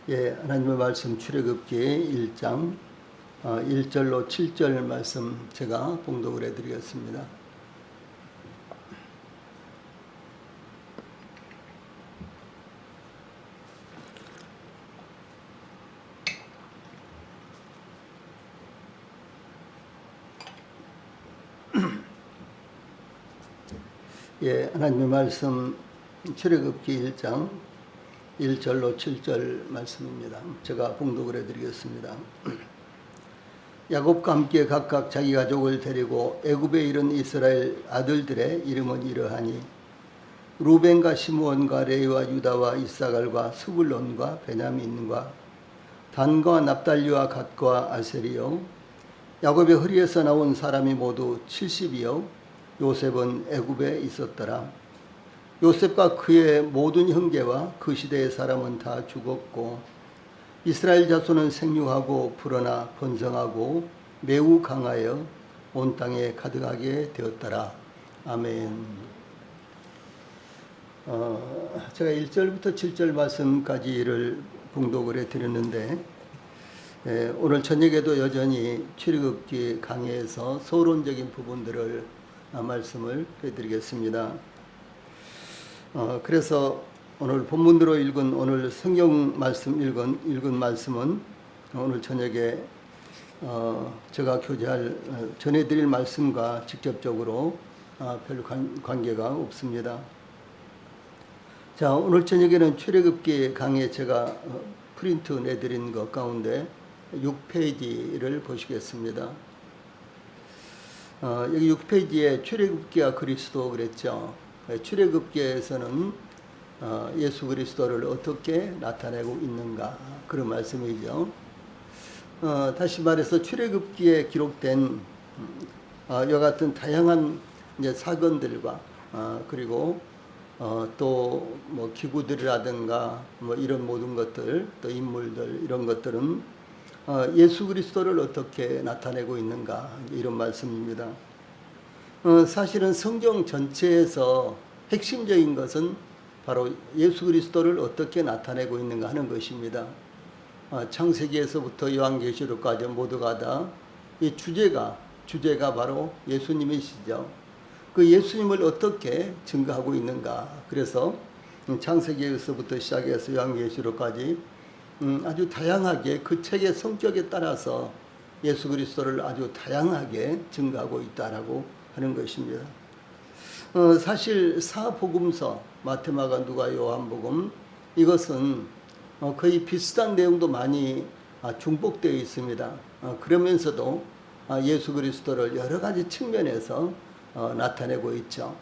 예, 하나님의 말씀 출애굽기 1장 1절로 7절 말씀 제가 봉독을 해드리겠습니다. 예, 하나님의 말씀 출애굽기 1장 1절로 7절 말씀입니다. 제가 봉독을 해드리겠습니다. 야곱과 함께 각각 자기 가족을 데리고 애굽에 이른 이스라엘 아들들의 이름은 이러하니 루벤과 시므온과 레위와 유다와 이사갈과 스불론과 베냐민과 단과 납달리와 갓과 아셀이요 야곱의 허리에서 나온 사람이 모두 70이요 요셉은 애굽에 있었더라. 요셉과 그의 모든 형제와 그 시대의 사람은 다 죽었고 이스라엘 자손은 생육하고 불어나 번성하고 매우 강하여 온 땅에 가득하게 되었더라. 아멘. 제가 1절부터 7절 말씀까지를 봉독을 해드렸는데 오늘 저녁에도 여전히 출애굽기 강해에서 서론적인 부분들을 말씀을 해드리겠습니다. 그래서 오늘 본문으로 읽은 오늘 성경 말씀 읽은 말씀은 오늘 저녁에 제가 전해드릴 말씀과 직접적으로 별 관계가 없습니다. 자, 오늘 저녁에는 출애굽기 강의 제가 프린트 내드린 것 가운데 6페이지를 보시겠습니다. 여기 6페이지에 출애굽기와 그리스도 그랬죠. 출애굽기에서는 예수 그리스도를 어떻게 나타내고 있는가 그런 말씀이죠. 다시 말해서 출애굽기에 기록된 이와 같은 다양한 이제 사건들과 그리고 또 뭐 기구들이라든가 뭐 이런 모든 것들 또 인물들 이런 것들은 예수 그리스도를 어떻게 나타내고 있는가 이런 말씀입니다. 사실은 성경 전체에서 핵심적인 것은 바로 예수 그리스도를 어떻게 나타내고 있는가 하는 것입니다. 창세기에서부터 요한계시록까지 모두가 다 이 주제가 바로 예수님이시죠. 그 예수님을 어떻게 증거하고 있는가. 그래서 창세기에서부터 시작해서 요한계시록까지 아주 다양하게 그 책의 성격에 따라서 예수 그리스도를 아주 다양하게 증거하고 있다라고 하는 것입니다. 사실 사복음서 마태마가 누가 요한복음 이것은 거의 비슷한 내용도 많이 중복되어 있습니다. 그러면서도 예수 그리스도를 여러 가지 측면에서 나타내고 있죠.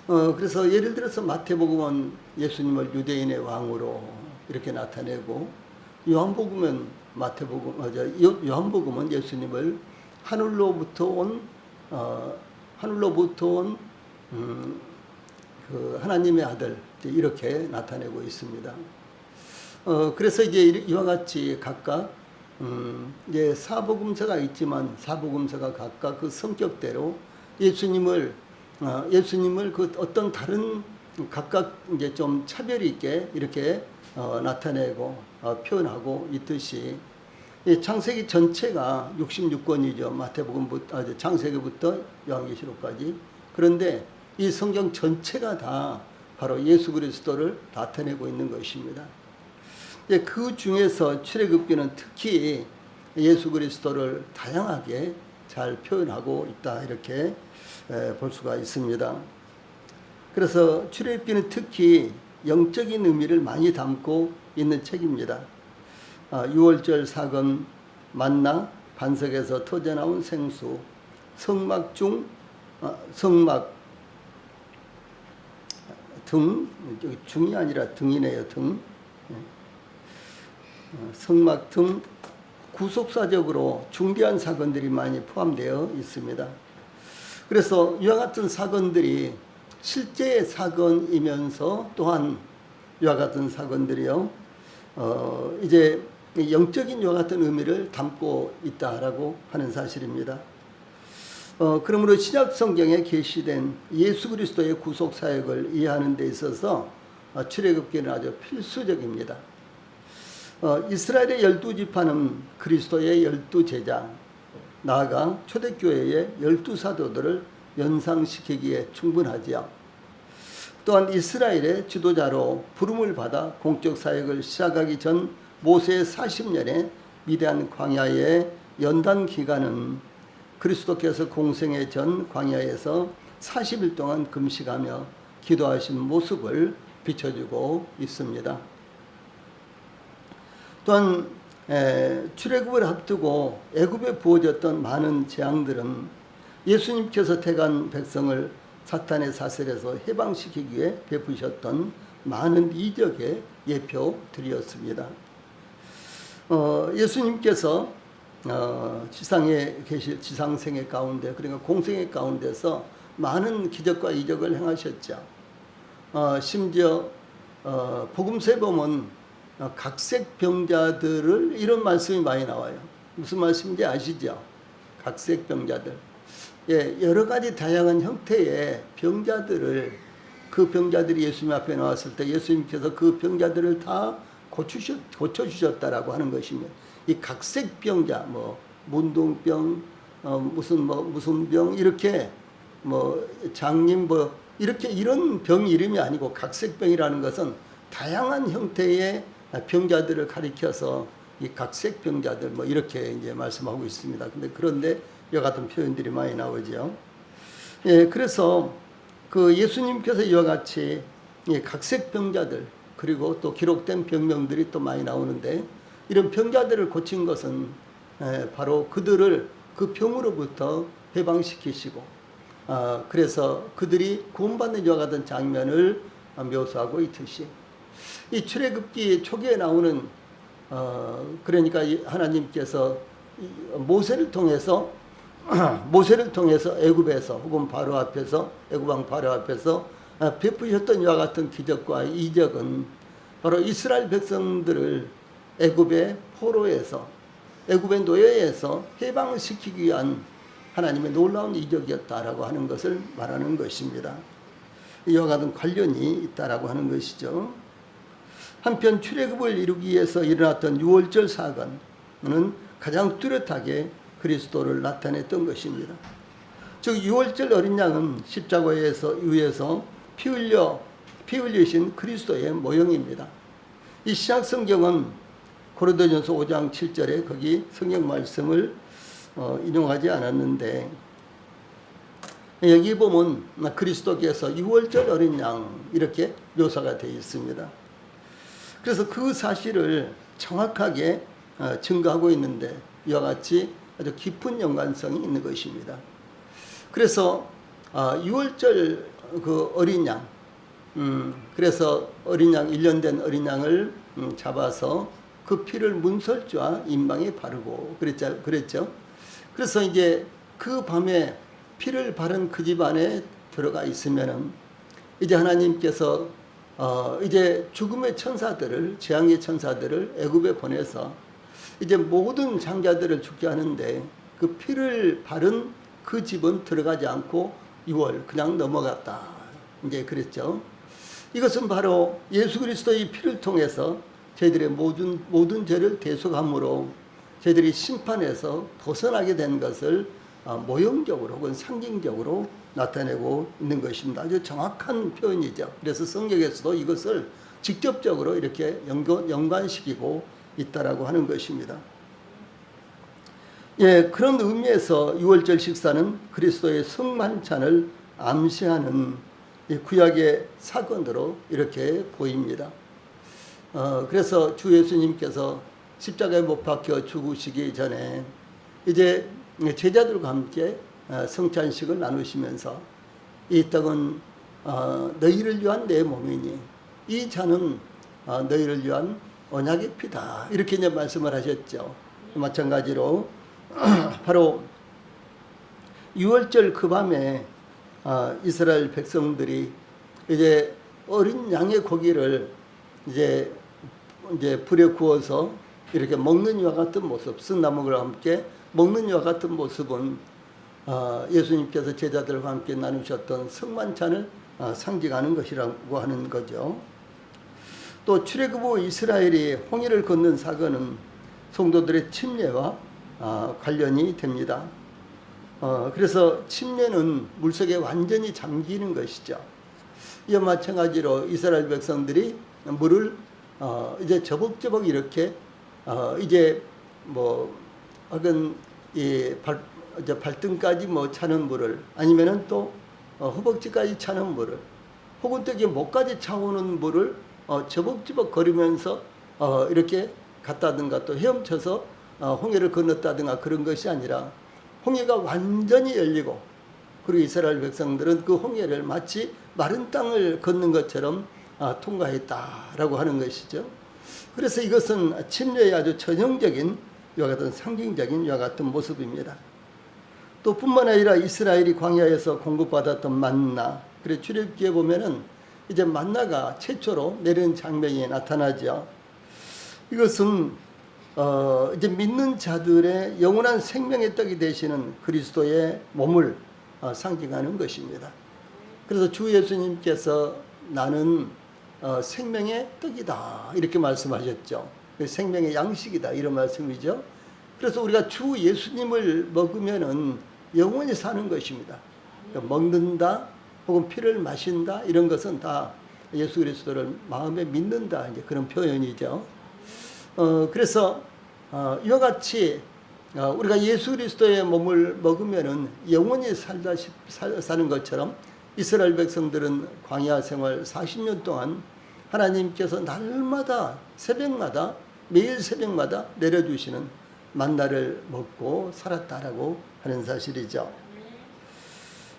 그래서 예를 들어서 마태복음은 예수님을 유대인의 왕으로 이렇게 나타내고 요한복음은 요한복음은 예수님을 하늘로부터 온 그 하나님의 아들 이렇게 나타내고 있습니다. 그래서 이제 이와 같이 각각 이제 사복음서가 있지만 사복음서가 각각 그 성격대로 예수님을 그 어떤 다른 각각 이제 좀 차별 있게 이렇게 나타내고 표현하고 있듯이 창세기 전체가 66권이죠. 마태복음부터 창세기부터 요한계시록까지. 그런데 이 성경 전체가 다 바로 예수 그리스도를 나타내고 있는 것입니다. 그 중에서 출애굽기는 특히 예수 그리스도를 다양하게 잘 표현하고 있다 이렇게 볼 수가 있습니다. 그래서 출애굽기는 특히 영적인 의미를 많이 담고 있는 책입니다. 유월절 사건, 만나, 반석에서 터져나온 생수, 성막 등, 중이 아니라 등이네요, 등. 성막 등 구속사적으로 중대한 사건들이 많이 포함되어 있습니다. 그래서 이와 같은 사건들이 실제의 사건이면서 또한 이와 같은 사건들이요, 이제 영적인 이와 같은 의미를 담고 있다라고 하는 사실입니다. 그러므로 신약 성경에 계시된 예수 그리스도의 구속 사역을 이해하는 데 있어서 출애굽기는 아주 필수적입니다. 이스라엘의 12지파는 그리스도의 12제자, 나아가 초대교회의 12사도들을 연상시키기에 충분하지요. 또한 이스라엘의 지도자로 부름을 받아 공적 사역을 시작하기 전 모세의 40년의 위대한 광야의 연단 기간은 그리스도께서 공생의 전 광야에서 40일 동안 금식하며 기도하신 모습을 비춰주고 있습니다. 또한 출애굽을 앞두고 애굽에 부어졌던 많은 재앙들은 예수님께서 택한 백성을 사탄의 사슬에서 해방시키기 위해 베푸셨던 많은 이적의 예표들이었습니다. 예수님께서 지상에 계실 지상생애 가운데, 그러니까 공생애 가운데서 많은 기적과 이적을 행하셨죠. 심지어 복음서에 보면 각색 병자들을, 이런 말씀이 많이 나와요. 무슨 말씀인지 아시죠? 각색 병자들. 예, 여러 가지 다양한 형태의 병자들을, 그 병자들이 예수님 앞에 나왔을 때 예수님께서 그 병자들을 다 고쳐주셨다라고 하는 것이며, 이 각색 병자, 문둥병, 무슨 병, 이렇게 장님, 이렇게 이런 병 이름이 아니고, 각색병이라는 것은 다양한 형태의 병자들을 가리켜서 이 각색 병자들 이렇게 이제 말씀하고 있습니다. 그런데 이와 같은 표현들이 많이 나오죠. 예, 그래서 그 예수님께서 이와 같이 각색 병자들, 그리고 또 기록된 병명들이 또 많이 나오는데, 이런 병자들을 고친 것은 바로 그들을 그 병으로부터 해방시키시고, 그래서 그들이 구원받는 이와 같은 장면을 묘사하고 있듯이, 이 출애굽기 초기에 나오는 그러니까 하나님께서 모세를 통해서 애굽에서, 혹은 바로 앞에서, 애굽왕 바로 앞에서 베푸셨던 이와 같은 기적과 이적은 바로 이스라엘 백성들을 애굽의 포로에서, 애굽의 노예에서 해방시키기 위한 하나님의 놀라운 이적이었다라고 하는 것을 말하는 것입니다. 이와 같은 관련이 있다라고 하는 것이죠. 한편 출애굽을 이루기 위해서 일어났던 유월절 사건은 가장 뚜렷하게 그리스도를 나타냈던 것입니다. 즉 유월절 어린 양은 십자가에서 위에서 피 흘리신 그리스도의 모형입니다. 이 신약 성경은 고린도전서 5장 7절에 거기 성경 말씀을 인용하지 않았는데, 여기 보면 그리스도께서 유월절 어린 양 이렇게 묘사가 되어 있습니다. 그래서 그 사실을 정확하게 증거하고 있는데, 이와 같이 아주 깊은 연관성이 있는 것입니다. 그래서 유월절 그 어린 양, 그래서 어린 양, 1년 된 어린 양을 잡아서 그 피를 문설주와 임방에 바르고 그랬죠. 그래서 이제 그 밤에 피를 바른 그 집안에 들어가 있으면은 이제 하나님께서 이제 죽음의 천사들을, 재앙의 천사들을 애굽에 보내서 이제 모든 장자들을 죽게 하는데, 그 피를 바른 그 집은 들어가지 않고 6월 그냥 넘어갔다, 이제 그랬죠. 이것은 바로 예수 그리스도의 피를 통해서 저희들의 모든 죄를 대속함으로 저희들이 심판에서 벗어나게 된 것을 모형적으로 혹은 상징적으로 나타내고 있는 것입니다. 아주 정확한 표현이죠. 그래서 성경에서도 이것을 직접적으로 이렇게 연관시키고 있다라고 하는 것입니다. 예, 그런 의미에서 유월절 식사는 그리스도의 성만찬을 암시하는 구약의 사건으로 이렇게 보입니다. 그래서 주 예수님께서 십자가에 못 박혀 죽으시기 전에 이제 제자들과 함께 성찬식을 나누시면서, 이 떡은 너희를 위한 내 몸이니 이 잔은 너희를 위한 언약의 피다, 이렇게 이제 말씀을 하셨죠. 마찬가지로 바로 유월절 그 밤에 이스라엘 백성들이 이제 어린 양의 고기를 이제 불에 구워서 이렇게 먹는 이와 같은 모습, 쓴나물과 함께 먹는 이와 같은 모습은 예수님께서 제자들과 함께 나누셨던 성만찬을 상징하는 것이라고 하는 거죠. 또 출애굽 후 이스라엘이 홍해를 건넌 사건은 성도들의 침례와 관련이 됩니다. 그래서 침례는 물속에 완전히 잠기는 것이죠. 이와 마찬가지로 이스라엘 백성들이 물을 이제 저벅저벅 이렇게 이제 뭐 혹은 이제 발등까지 뭐 차는 물을, 아니면은 또 허벅지까지 차는 물을, 혹은 또 이게 목까지 차오는 물을 저벅저벅 거리면서 이렇게 갔다든가 또 헤엄쳐서 홍해를 건넜다든가 그런 것이 아니라 홍해가 완전히 열리고, 그리고 이스라엘 백성들은 그 홍해를 마치 마른 땅을 걷는 것처럼 통과했다라고 하는 것이죠. 그래서 이것은 침례의 아주 전형적인 이와 같은 상징적인 이와 같은 모습입니다. 또 뿐만 아니라 이스라엘이 광야에서 공급받았던 만나, 그래 출애굽기에 보면은 이제 만나가 최초로 내리는 장면이 나타나죠. 이것은 이제 믿는 자들의 영원한 생명의 떡이 되시는 그리스도의 몸을 상징하는 것입니다. 그래서 주 예수님께서 나는 생명의 떡이다 이렇게 말씀하셨죠. 생명의 양식이다 이런 말씀이죠. 그래서 우리가 주 예수님을 먹으면은 영원히 사는 것입니다. 그러니까 먹는다 혹은 피를 마신다 이런 것은 다 예수 그리스도를 마음에 믿는다 이제 그런 표현이죠. 그래서 이와 같이 우리가 예수 그리스도의 몸을 먹으면은 영원히 사는 것처럼 이스라엘 백성들은 광야 생활 40년 동안 하나님께서 날마다 새벽마다 매일 새벽마다 내려주시는 만나를 먹고 살았다라고 하는 사실이죠.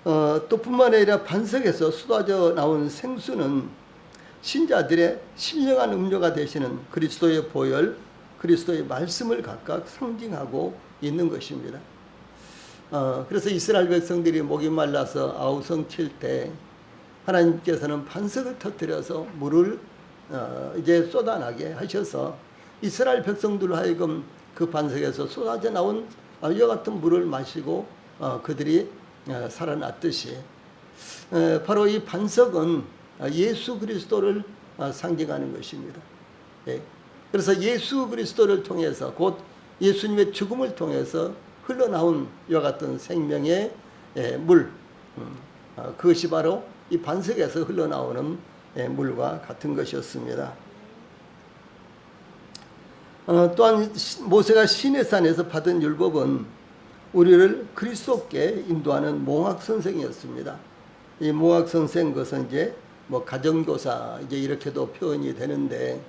또 뿐만 아니라 반석에서 쏟아져 나온 생수는 신자들의 신령한 음료가 되시는 그리스도의 보혈, 그리스도의 말씀을 각각 상징하고 있는 것입니다. 그래서 이스라엘 백성들이 목이 말라서 아우성 칠 때 하나님께서는 반석을 터뜨려서 물을 이제 쏟아나게 하셔서 이스라엘 백성들로 하여금 그 반석에서 쏟아져 나온 이와 같은 물을 마시고 그들이 살아났듯이 바로 이 반석은 예수 그리스도를 상징하는 것입니다. 그래서 예수 그리스도를 통해서 곧 예수님의 죽음을 통해서 흘러나온 이와 같은 생명의 물, 그것이 바로 이 반석에서 흘러나오는 물과 같은 것이었습니다. 또한 모세가 시내산에서 받은 율법은 우리를 그리스도께 인도하는 몽학 선생이었습니다. 이 몽학 선생 것은 이제 뭐 가정교사 이제 이렇게도 표현이 되는데,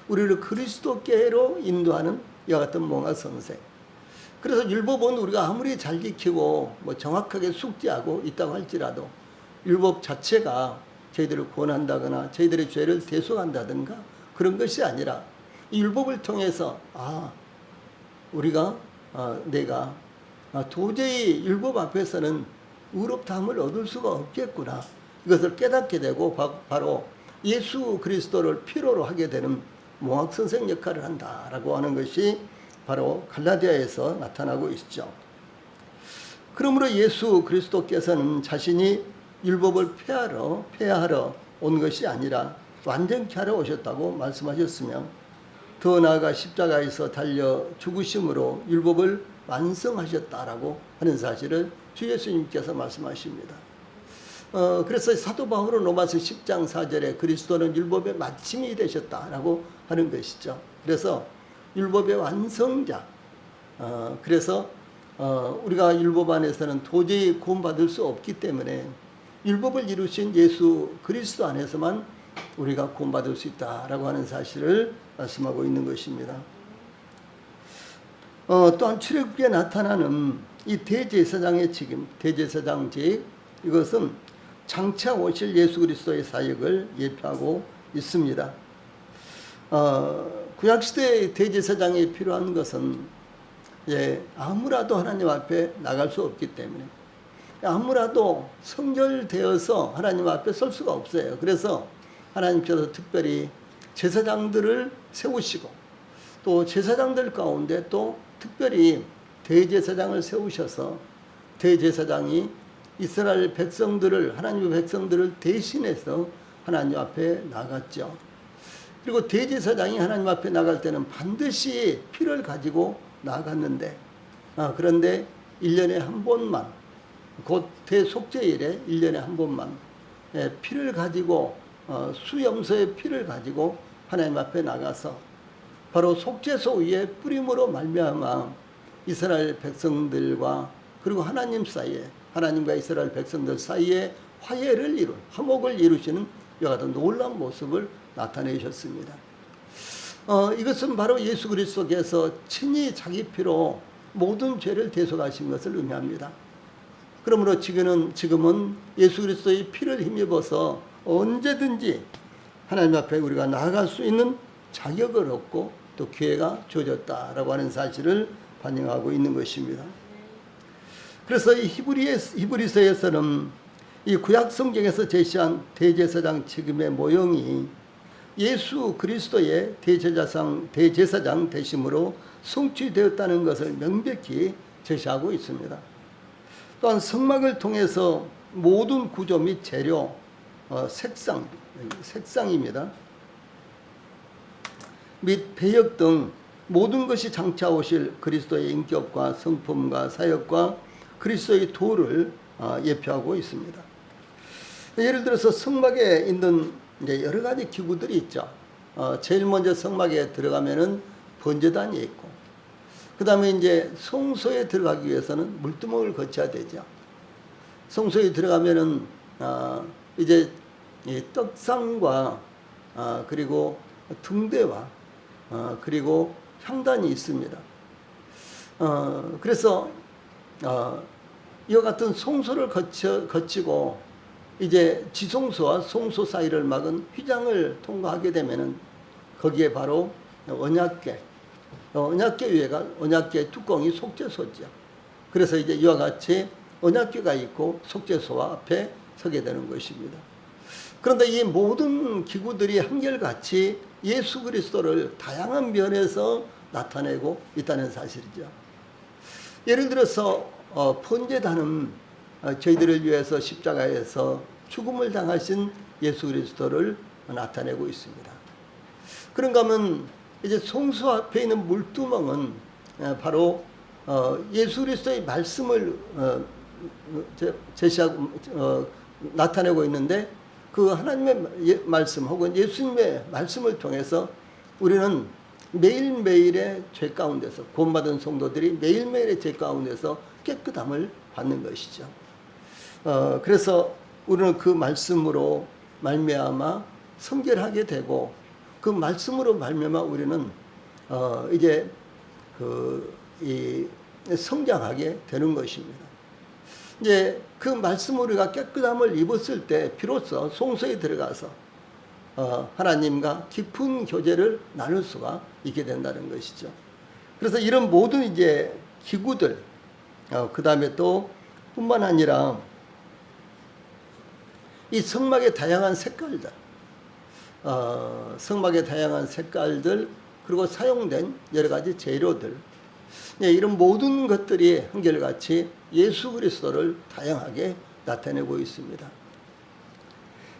우리를 그리스도께로 인도하는 이와 같은 몽학 선생. 그래서 율법은 우리가 아무리 잘 지키고 뭐 정확하게 숙지하고 있다고 할지라도 율법 자체가 저희들을 구원한다거나 저희들의 죄를 대속한다든가 그런 것이 아니라 이 율법을 통해서 우리가 내가 도저히 율법 앞에서는 의롭다함을 얻을 수가 없겠구나, 이것을 깨닫게 되고 바로 예수 그리스도를 필요로 하게 되는 몽학 선생 역할을 한다라고 하는 것이 바로 갈라디아에서 나타나고 있죠. 그러므로 예수 그리스도께서는 자신이 율법을 폐하러 온 것이 아니라 완전케 하러 오셨다고 말씀하셨으며, 더 나아가 십자가에서 달려 죽으심으로 율법을 완성하셨다라고 하는 사실을 주 예수님께서 말씀하십니다. 그래서 사도 바울은 로마서 10장 4절에 그리스도는 율법의 마침이 되셨다라고 하는 것이죠. 그래서 율법의 완성자. 그래서 우리가 율법 안에서는 도저히 구원받을 수 없기 때문에 율법을 이루신 예수 그리스도 안에서만 우리가 구원받을 수 있다라고 하는 사실을 말씀하고 있는 것입니다. 또한 출애굽기에 나타나는 이 대제사장의 책임, 대제사장직, 이것은 장차 오실 예수 그리스도의 사역을 예표하고 있습니다. 구약시대의 대제사장이 필요한 것은 아무라도 하나님 앞에 나갈 수 없기 때문에, 아무라도 성결되어서 하나님 앞에 설 수가 없어요. 그래서 하나님께서 특별히 제사장들을 세우시고, 또 제사장들 가운데 또 특별히 대제사장을 세우셔서 대제사장이 이스라엘 백성들을, 하나님의 백성들을 대신해서 하나님 앞에 나갔죠. 그리고 대제사장이 하나님 앞에 나갈 때는 반드시 피를 가지고 나갔는데, 그런데 1년에 한 번만, 곧 대속죄일에 1년에 한 번만 피를 가지고, 수염소의 피를 가지고 하나님 앞에 나가서 바로 속죄소 위에 뿌림으로 말미암아 이스라엘 백성들과 그리고 하나님 사이에, 하나님과 이스라엘 백성들 사이에 화해를 이룬, 화목을 이루시는 이와 같은 놀라운 모습을 나타내셨습니다. 이것은 바로 예수 그리스도께서 친히 자기 피로 모든 죄를 대속하신 것을 의미합니다. 그러므로 지금은 예수 그리스도의 피를 힘입어서 언제든지 하나님 앞에 우리가 나아갈 수 있는 자격을 얻고 또 기회가 주어졌다라고 하는 사실을 반영하고 있는 것입니다. 그래서 이 히브리서에서는 이 구약 성경에서 제시한 대제사장 직임의 모형이 예수 그리스도의 대제사장 되심으로 성취되었다는 것을 명백히 제시하고 있습니다. 또한 성막을 통해서 모든 구조 및 재료, 색상입니다. 및 배역 등 모든 것이 장차오실 그리스도의 인격과 성품과 사역과 그리스도의 도를 예표하고 있습니다. 예를 들어서 성막에 있는 이제 여러 가지 기구들이 있죠. 제일 먼저 성막에 들어가면은 번제단이 있고, 그 다음에 이제 성소에 들어가기 위해서는 물두멍을 거쳐야 되죠. 성소에 들어가면은 이제 떡상과 그리고 등대와 그리고 향단이 있습니다. 그래서 이와 같은 성소를 거치고 이제 지성소와 성소 사이를 막은 휘장을 통과하게 되면은 거기에 바로 언약궤 위에가 언약궤 뚜껑이 속죄소죠. 그래서 이제 이와 같이 언약궤가 있고 속죄소와 앞에 서게 되는 것입니다. 그런데 이 모든 기구들이 한결같이 예수 그리스도를 다양한 면에서 나타내고 있다는 사실이죠. 예를 들어서 번제단은 저희들을 위해서 십자가에서 죽음을 당하신 예수 그리스도를 나타내고 있습니다. 그런가 하면 이제 성소 앞에 있는 물두멍은 바로 예수 그리스도의 말씀을 제시하고 나타내고 있는데, 그 하나님의 말씀 혹은 예수님의 말씀을 통해서 우리는 매일매일의 죄 가운데서, 구원받은 성도들이 매일매일의 죄 가운데서 깨끗함을 받는 것이죠. 그래서 우리는 그 말씀으로 말미암아 성결하게 되고, 그 말씀으로 말미암아 우리는 이제 성장하게 되는 것입니다. 이제 그 말씀으로 우리가 깨끗함을 입었을 때 비로소 성소에 들어가서 하나님과 깊은 교제를 나눌 수가 있게 된다는 것이죠. 그래서 이런 모든 이제 기구들, 그 다음에 또 뿐만 아니라 이 성막의 다양한 색깔들, 그리고 사용된 여러 가지 재료들, 이런 모든 것들이 한결같이 예수 그리스도를 다양하게 나타내고 있습니다.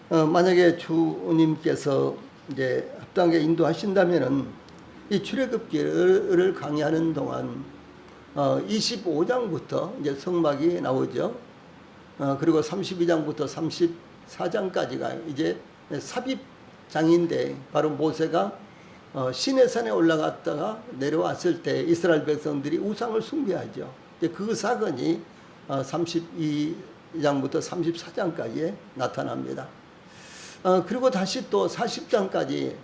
만약에 주님께서 이제 합당하게 인도하신다면은 이 출애굽기를 강의하는 동안 25장부터 이제 성막이 나오죠. 그리고 32장부터 34장까지가 이제 삽입장인데, 바로 모세가 시내산에 올라갔다가 내려왔을 때 이스라엘 백성들이 우상을 숭배하죠. 그 사건이 32장부터 34장까지에 나타납니다. 그리고 다시 또 40장까지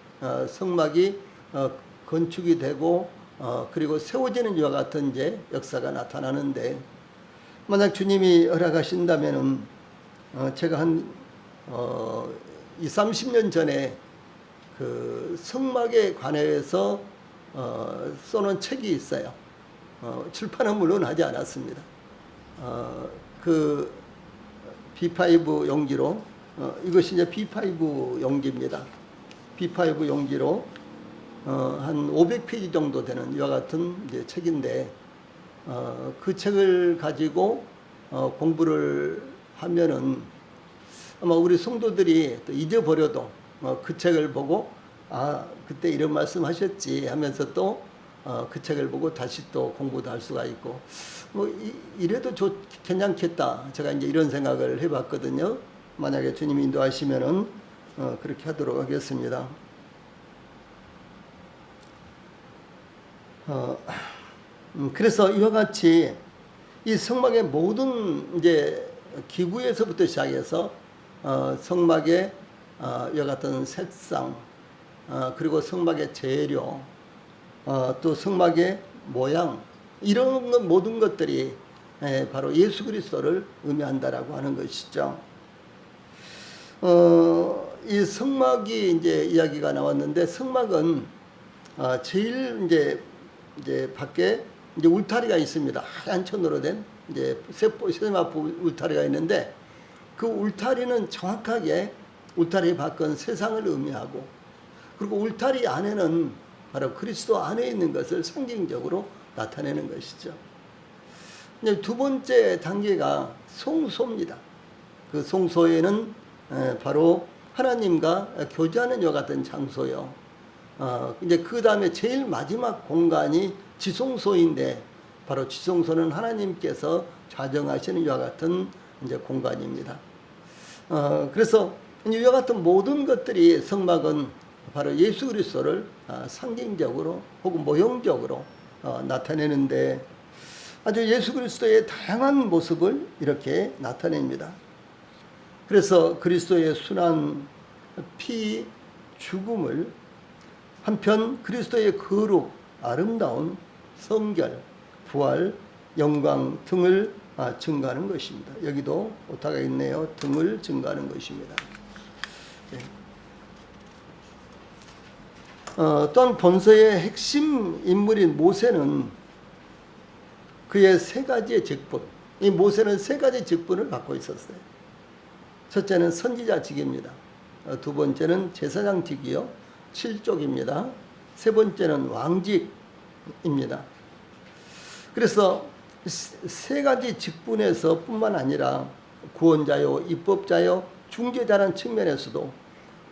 성막이 건축이 되고 그리고 세워지는 이와 같은 이제 역사가 나타나는데, 만약 주님이 허락하신다면은 제가 한 20-30년 전에 그 성막에 관해서 써놓은 책이 있어요. 출판은 물론 하지 않았습니다. 그 B5 용기로, 이것이 이제 B5 용기입니다. B5 용기로 한 500페이지 정도 되는 이와 같은 이제 책인데, 그 책을 가지고 공부를 하면은 아마 우리 성도들이 또 잊어버려도 그 책을 보고 아, 그때 이런 말씀 하셨지 하면서 또 그 책을 보고 다시 또 공부도 할 수가 있고, 뭐 이래도 괜찮겠다. 제가 이제 이런 생각을 해봤거든요. 만약에 주님이 인도하시면은 그렇게 하도록 하겠습니다. 그래서 이와 같이 이 성막의 모든 이제 기구에서부터 시작해서 성막의 이와 같은 색상, 그리고 성막의 재료, 또 성막의 모양, 이런 모든 것들이 바로 예수 그리스도를 의미한다라고 하는 것이죠. 이 성막이 이제 이야기가 나왔는데, 성막은 제일 이제 밖에 이제 울타리가 있습니다. 하얀 천으로 된 이제 세마포 울타리가 있는데, 그 울타리는 정확하게 울타리 밖은 세상을 의미하고, 그리고 울타리 안에는 바로 그리스도 안에 있는 것을 상징적으로 나타내는 것이죠. 이제 두 번째 단계가 성소입니다. 그 성소에는 바로 하나님과 교제하는 여 같은 장소요. 이제 그 다음에 제일 마지막 공간이 지성소인데, 바로 지성소는 하나님께서 좌정하시는 이와 같은 이제 공간입니다. 그래서 이와 같은 모든 것들이, 성막은 바로 예수 그리스도를 상징적으로 혹은 모형적으로 나타내는데, 아주 예수 그리스도의 다양한 모습을 이렇게 나타냅니다. 그래서 그리스도의 순한 피, 죽음을, 한편 그리스도의 거룩, 아름다운 성결, 부활, 영광 등을 증가하는 것입니다. 여기도 오타가 있네요. 등을 증가하는 것입니다. 네. 또한 본서의 핵심 인물인 모세는 그의 세 가지의 직분, 이 모세는 세 가지 직분을 갖고 있었어요. 첫째는 선지자직입니다. 두 번째는 제사장직이요, 7족입니다. 세 번째는 왕직입니다. 그래서 세 가지 직분에서 뿐만 아니라 구원자요, 입법자요, 중재자라는 측면에서도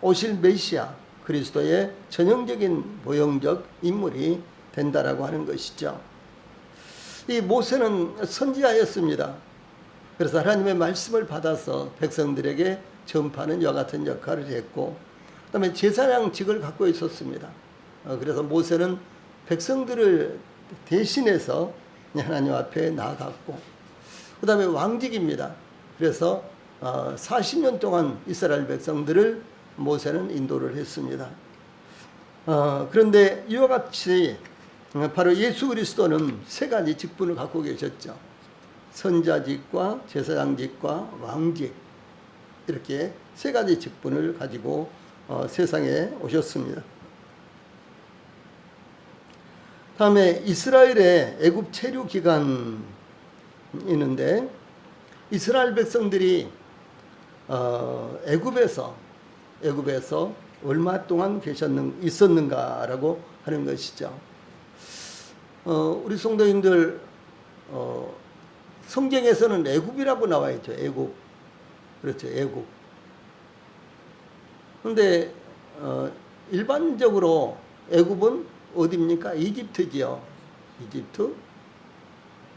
오실 메시아 그리스도의 전형적인 모형적 인물이 된다라고 하는 것이죠. 이 모세는 선지자였습니다. 그래서 하나님의 말씀을 받아서 백성들에게 전파하는 이와 같은 역할을 했고, 그 다음에 제사장직을 갖고 있었습니다. 그래서 모세는 백성들을 대신해서 하나님 앞에 나아갔고, 그 다음에 왕직입니다. 그래서 40년 동안 이스라엘 백성들을 모세는 인도를 했습니다. 그런데 이와 같이 바로 예수 그리스도는 세 가지 직분을 갖고 계셨죠. 선자직과 제사장직과 왕직, 이렇게 세 가지 직분을 가지고 세상에 오셨습니다. 다음에 이스라엘의 애굽 체류 기간이 있는데, 이스라엘 백성들이 애굽에서 얼마 동안 있었는가라고 하는 것이죠. 우리 성도님들 성경에서는 애굽이라고 나와 있죠. 애굽. 그렇죠. 애굽. 그런데 일반적으로 애굽은 어디입니까? 이집트지요. 이집트.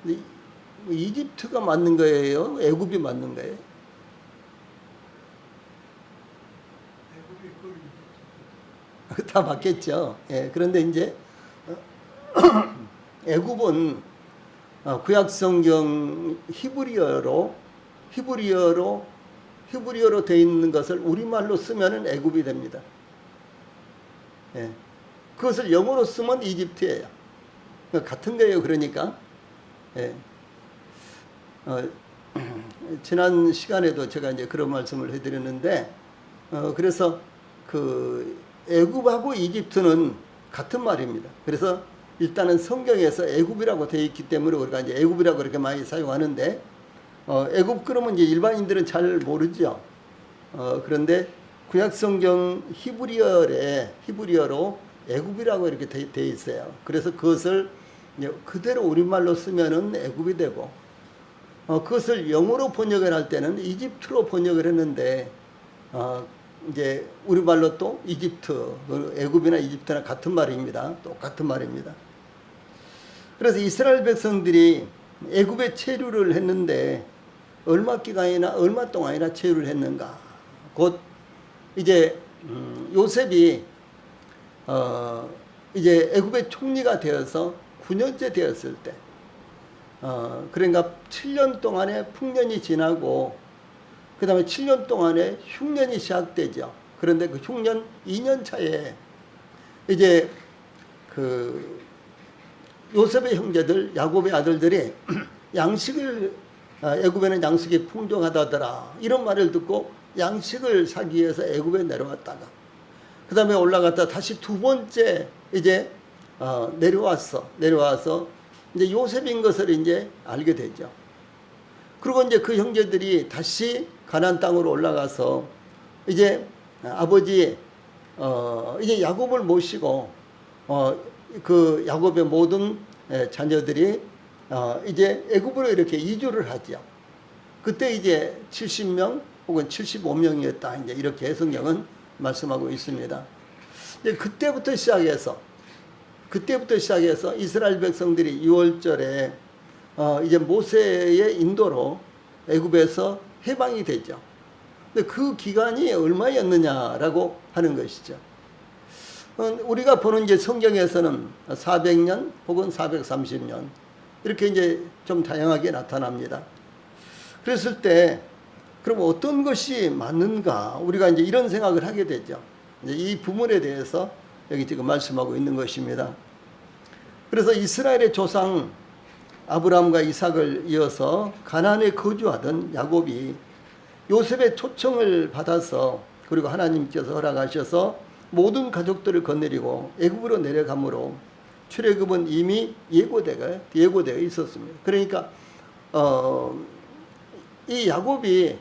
근데 이집트가 맞는 거예요? 애굽이 맞는 거예요? 다 맞겠죠. 예, 그런데 이제 애굽은 구약 성경 히브리어로 되어 있는 것을 우리말로 쓰면은 애굽이 됩니다. 예. 그것을 영어로 쓰면 이집트예요. 같은 거예요. 그러니까. 예. 지난 시간에도 제가 이제 그런 말씀을 해드렸는데, 그래서 그 애굽하고 이집트는 같은 말입니다. 그래서 일단은 성경에서 애굽이라고 되어 있기 때문에 우리가 이제 애굽이라고 그렇게 많이 사용하는데, 애굽 그러면 이제 일반인들은 잘 모르죠. 그런데 구약 성경 히브리어로 애굽이라고 이렇게 되어 있어요. 그래서 그것을 그대로 우리말로 쓰면은 애굽이 되고, 그것을 영어로 번역을 할 때는 이집트로 번역을 했는데, 이제 우리말로 또 이집트, 애굽이나 이집트나 같은 말입니다. 똑같은 말입니다. 그래서 이스라엘 백성들이 애굽에 체류를 했는데 얼마 동안이나 체류를 했는가? 곧 이제 요셉이 이제 애굽의 총리가 되어서 9년째 되었을 때, 그러니까 7년 동안의 풍년이 지나고 그 다음에 7년 동안의 흉년이 시작되죠. 그런데 그 흉년 2년 차에 이제 그 요셉의 형제들, 야곱의 아들들이 양식을, 애굽에는 양식이 풍족하다더라, 이런 말을 듣고 양식을 사기 위해서 애굽에 내려왔다가 그 다음에 올라갔다 다시 두 번째 이제 내려와서 이제 요셉인 것을 이제 알게 되죠. 그리고 이제 그 형제들이 다시 가나안 땅으로 올라가서 이제 아버지 이제 야곱을 모시고 그 야곱의 모든 자녀들이 이제 애굽으로 이렇게 이주를 하죠. 그때 이제 70명 혹은 75명이었다, 이제 이렇게 성경은 말씀하고 있습니다. 이제 그때부터 시작해서 이스라엘 백성들이 6월절에 이제 모세의 인도로 애굽에서 해방이 되죠. 근데 그 기간이 얼마였느냐라고 하는 것이죠. 우리가 보는 이제 성경에서는 400년 혹은 430년 이렇게 이제 좀 다양하게 나타납니다. 그랬을 때 그럼 어떤 것이 맞는가? 우리가 이제 이런 생각을 하게 되죠. 이제 이 부분에 대해서 여기 지금 말씀하고 있는 것입니다. 그래서 이스라엘의 조상 아브라함과 이삭을 이어서 가나안에 거주하던 야곱이 요셉의 초청을 받아서, 그리고 하나님께서 허락하셔서 모든 가족들을 거느리고 애굽으로 내려가므로 출애굽은 이미 예고되어 있었습니다. 그러니까 이 야곱이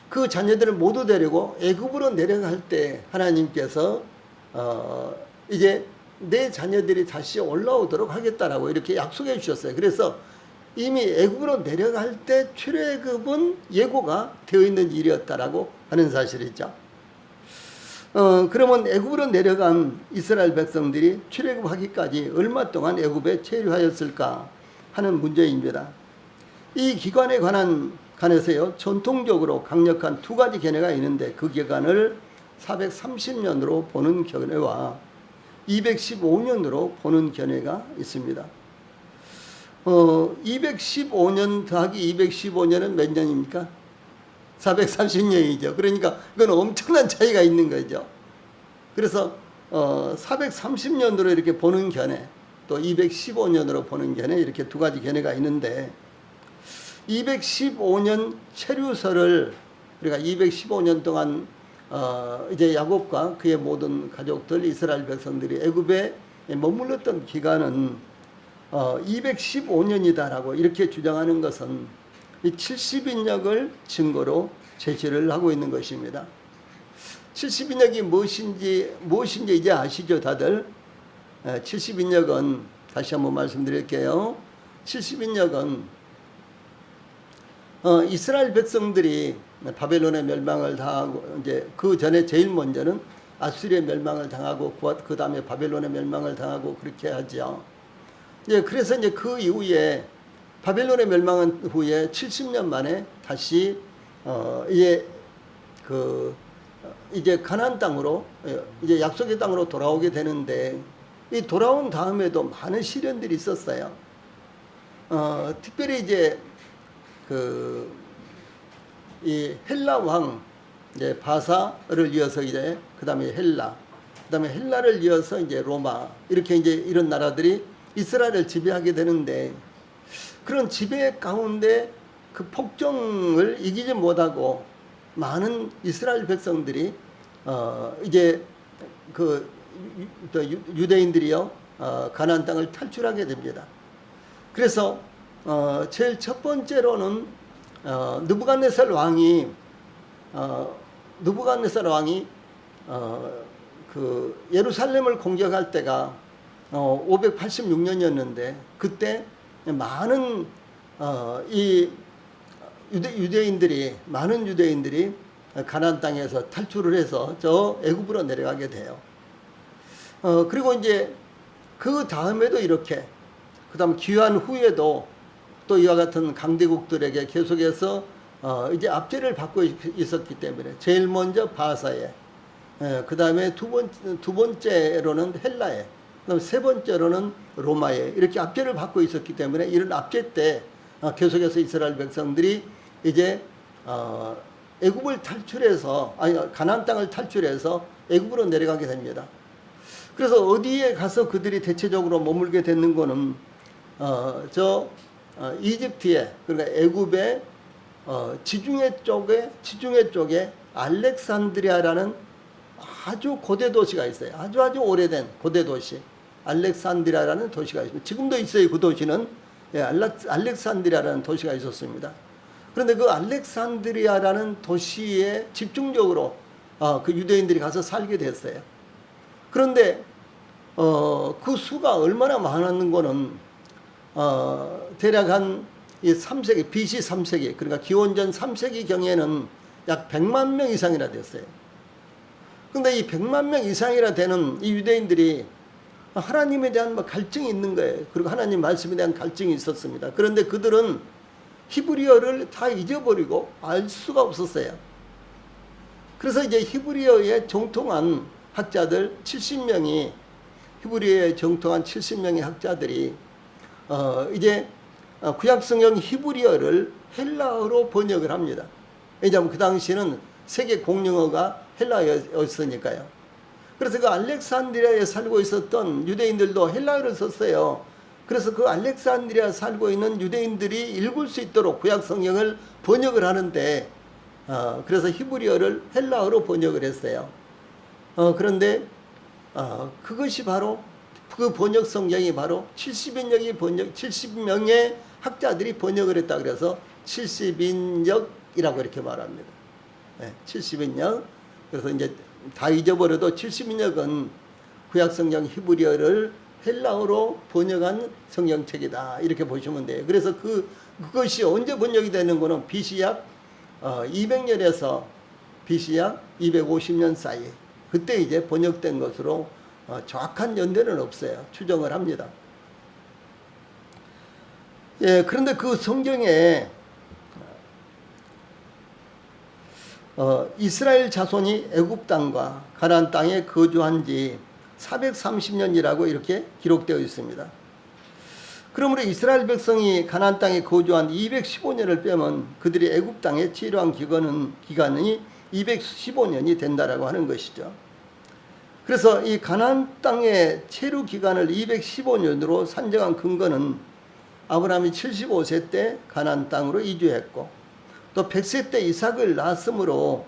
그 자녀들을 모두 데리고 애굽으로 내려갈 때 하나님께서 이제 내 자녀들이 다시 올라오도록 하겠다라고 이렇게 약속해 주셨어요. 그래서 이미 애굽으로 내려갈 때 출애굽은 예고가 되어 있는 일이었다라고 하는 사실이죠. 그러면 애굽으로 내려간 이스라엘 백성들이 출애굽하기까지 얼마 동안 애굽에 체류하였을까 하는 문제입니다. 이 기간에 관해서요, 전통적으로 강력한 두 가지 견해가 있는데 그 기간을 430년으로 보는 견해와 215년으로 보는 견해가 있습니다. 215년 더하기 215년은 몇 년입니까? 430년이죠. 그러니까 이건 엄청난 차이가 있는 거죠. 그래서 430년으로 이렇게 보는 견해, 또 215년으로 보는 견해, 이렇게 두 가지 견해가 있는데 215년 체류설을, 그러니까 215년 동안 이제 야곱과 그의 모든 가족들, 이스라엘 백성들이 애굽에 머물렀던 기간은 215년이다라고 이렇게 주장하는 것은 이 70인역을 증거로 제시를 하고 있는 것입니다. 70인역이 무엇인지 이제 아시죠, 다들? 70인역은 다시 한번 말씀드릴게요. 70인역은 이스라엘 백성들이 바벨론의 멸망을 당하고, 이제 그 전에 제일 먼저는 아수리의 멸망을 당하고 그 다음에 바벨론의 멸망을 당하고 그렇게 하죠. 이제 그래서 이제 그 이후에 바벨론의 멸망한 후에 70년 만에 다시 이제 가나안 땅으로, 이제 약속의 땅으로 돌아오게 되는데, 이 돌아온 다음에도 많은 시련들이 있었어요. 특별히 이제 이 헬라 왕 이제 바사를 이어서 이제 그다음에 헬라를 이어서 이제 로마, 이렇게 이제 이런 나라들이 이스라엘을 지배하게 되는데, 그런 지배 가운데 그 폭정을 이기지 못하고 많은 이스라엘 백성들이 이제 그 유대인들이요 가나안 땅을 탈출하게 됩니다. 그래서 제일 첫 번째로는 느부갓네살 왕이 그 예루살렘을 공격할 때가 586년이었는데 그때 많은 이 많은 유대인들이 가나안 땅에서 탈출을 해서 저 애굽으로 내려가게 돼요. 그리고 이제 그 다음에도 이렇게 그다음 귀환 후에도 또 이와 같은 강대국들에게 계속해서 이제 압제를 받고 있었기 때문에 제일 먼저 바사에, 그 다음에 두 번째로는 헬라에, 그다음 세 번째로는 로마에 이렇게 압제를 받고 있었기 때문에 이런 압제 때 계속해서 이스라엘 백성들이 이제 애굽을 탈출해서 가나안 땅을 탈출해서 애굽으로 내려가게 됩니다. 그래서 어디에 가서 그들이 대체적으로 머물게 되는 거는 이집트에, 그러니까 애굽의 지중해 쪽에 알렉산드리아라는 아주 고대 도시가 있어요. 아주 오래된 고대 도시 알렉산드리아라는 도시가 있습니다. 지금도 있어요. 그 도시는 알렉산드리아라는 도시가 있었습니다. 그런데 그 알렉산드리아라는 도시에 집중적으로 그 유대인들이 가서 살게 됐어요. 그런데 그 수가 얼마나 많았는 거는 대략 한 3세기, BC 3세기, 그러니까 기원전 3세기 경에는 약 100만 명 이상이나 됐어요. 근데 이 100만 명 이상이나 되는 이 유대인들이 하나님에 대한 갈증이 있는 거예요. 그리고 하나님 말씀에 대한 갈증이 있었습니다. 그런데 그들은 히브리어를 다 잊어버리고 알 수가 없었어요. 그래서 이제 히브리어에 정통한 학자들 70명이, 히브리어에 정통한 70명의 학자들이 이제 구약성경 히브리어를 헬라어로 번역을 합니다. 왜냐하면 그 당시에는 세계 공용어가 헬라어였으니까요. 그래서 그 알렉산드리아에 살고 있었던 유대인들도 헬라어를 썼어요. 그래서 그 알렉산드리아에 살고 있는 유대인들이 읽을 수 있도록 구약성경을 번역을 하는데 그래서 히브리어를 헬라어로 번역을 했어요. 그런데 그것이 바로 그 번역 성경이 바로 70명의 학자들이 번역을 했다 그래서 70인역이라고 이렇게 말합니다. 70인역. 그래서 이제 다 잊어버려도 70인역은 구약성경 히브리어를 헬라어로 번역한 성경책이다 이렇게 보시면 돼요. 그래서 그것이 언제 번역이 되는 거는 BC약 200년에서 BC약 250년 사이, 그때 이제 번역된 것으로 정확한 연대는 없어요. 추정을 합니다. 그런데 그 성경에 이스라엘 자손이 애굽 땅과 가나안 땅에 거주한 지 430년이라고 이렇게 기록되어 있습니다. 그러므로 이스라엘 백성이 가나안 땅에 거주한 215년을 빼면 그들이 애굽 땅에 체류한 기간이 215년이 된다라고 하는 것이죠. 그래서 이 가나안 땅의 체류 기간을 215년으로 산정한 근거는 아브라함이 75세 때 가나안 땅으로 이주했고 또 100세 때 이삭을 낳았으므로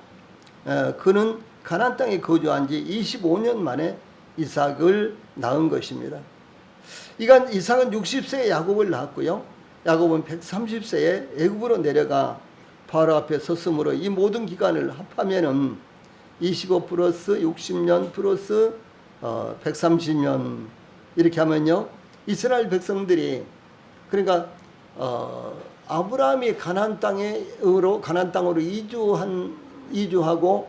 그는 가나안 땅에 거주한 지 25년 만에 이삭을 낳은 것입니다. 이삭은 60세에 야곱을 낳았고요. 야곱은 130세에 애굽으로 내려가 바로 앞에 섰으므로 이 모든 기간을 합하면은 25 플러스 60년 플러스 130년 이렇게 하면요, 이스라엘 백성들이, 그러니까 아브라함이 가나안 땅으로 이주하고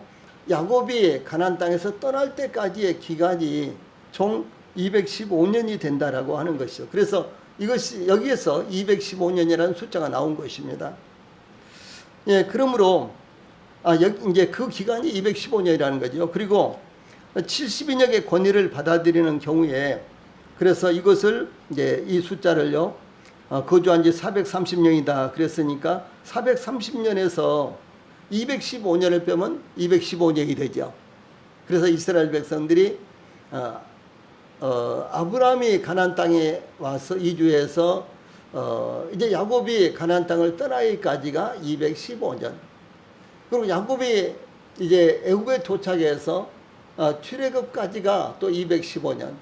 야곱이 가나안 땅에서 떠날 때까지의 기간이 총 215년이 된다라고 하는 것이죠. 그래서 이것이 여기에서 215년이라는 숫자가 나온 것입니다. 그러므로 이제 그 기간이 215년이라는 거죠. 그리고 70인역의 권위를 받아들이는 경우에, 그래서 이것을 이제 이 숫자를요, 거주한 지 430년이다 그랬으니까 430년에서 215년을 빼면 215년이 되죠. 그래서 이스라엘 백성들이 아브라함이 가나안 땅에 와서 이주해서 이제 야곱이 가나안 땅을 떠나기까지가 215년. 그리고 야곱이 이제 애굽에 도착해서 출애굽까지가 또 215년.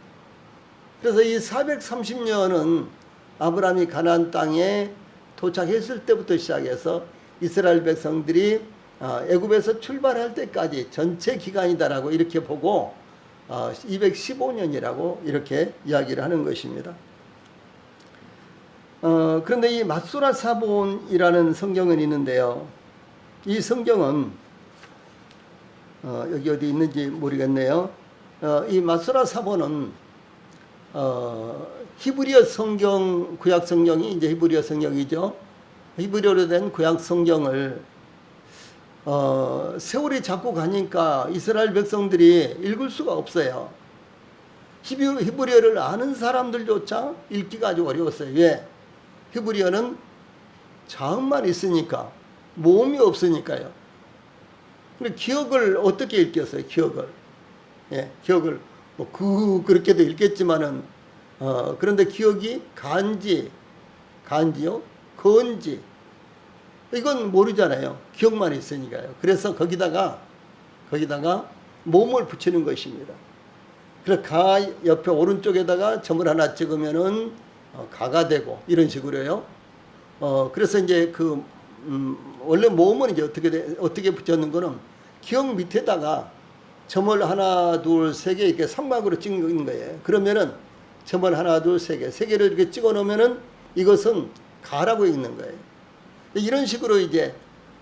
그래서 이 430년은 아브라함이 가나안 땅에 도착했을 때부터 시작해서 이스라엘 백성들이 애굽에서 출발할 때까지 전체 기간이다라고 이렇게 보고 215년이라고 이렇게 이야기를 하는 것입니다. 그런데 이 마수라 사본이라는 성경은 있는데요. 이 성경은 여기 어디 있는지 모르겠네요. 이 마수라 사본은 히브리어 성경, 구약 성경이 이제 히브리어 성경이죠. 히브리어로 된 구약 성경을 세월이 자꾸 가니까 이스라엘 백성들이 읽을 수가 없어요. 히브리어를 아는 사람들조차 읽기가 아주 어려웠어요. 왜? 히브리어는 자음만 있으니까, 모음이 없으니까요. 근데 기억을 어떻게 읽겠어요? 기억을. 예, 기억을 뭐 그렇게도 읽겠지만은 그런데 기억이 간지요, 건지 이건 모르잖아요. 기억만 있으니까요. 그래서 거기다가 몸을 붙이는 것입니다. 그래서 가 옆에 오른쪽에다가 점을 하나 찍으면은 가가 되고 이런 식으로요. 그래서 이제 원래 모음은 이제 어떻게 붙였는 거는 기억 밑에다가 점을 하나, 둘, 세 개 이렇게 삼각으로 찍는 거예요. 그러면은 점을 하나, 둘, 세 개를 이렇게 찍어 놓으면은 이것은 가라고 읽는 거예요. 이런 식으로 이제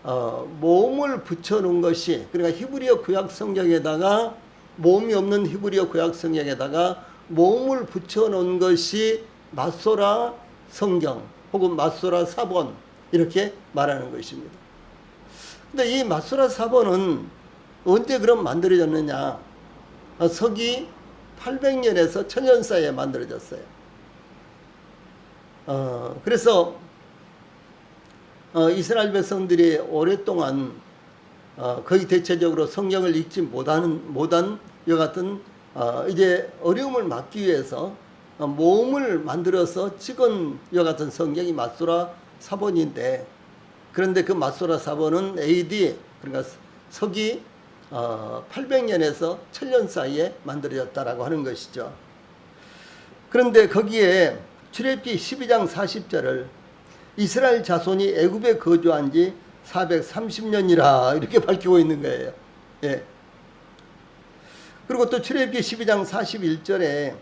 모음을 붙여 놓은 것이, 그러니까 히브리어 구약 성경에다가 모음이 없는 히브리어 구약 성경에다가 모음을 붙여 놓은 것이 마소라 성경 혹은 마소라 사본 이렇게 말하는 것입니다. 근데 이 마소라 사본은 언제 그럼 만들어졌느냐? 서기 800년에서 1000년 사이에 만들어졌어요. 그래서 이스라엘 백성들이 오랫동안 거의 대체적으로 성경을 읽지 못한 여 같은 이제 어려움을 막기 위해서 모음을 만들어서 찍은 여 같은 성경이 마소라 사본인데, 그런데 그 마소라 사본은 AD, 그러니까 서기 800년에서 1000년 사이에 만들어졌다라고 하는 것이죠. 그런데 거기에 출애굽기 12장 40절을 이스라엘 자손이 애굽에 거주한 지 430년이라 이렇게 밝히고 있는 거예요. 예. 그리고 또 출애굽기 12장 41절에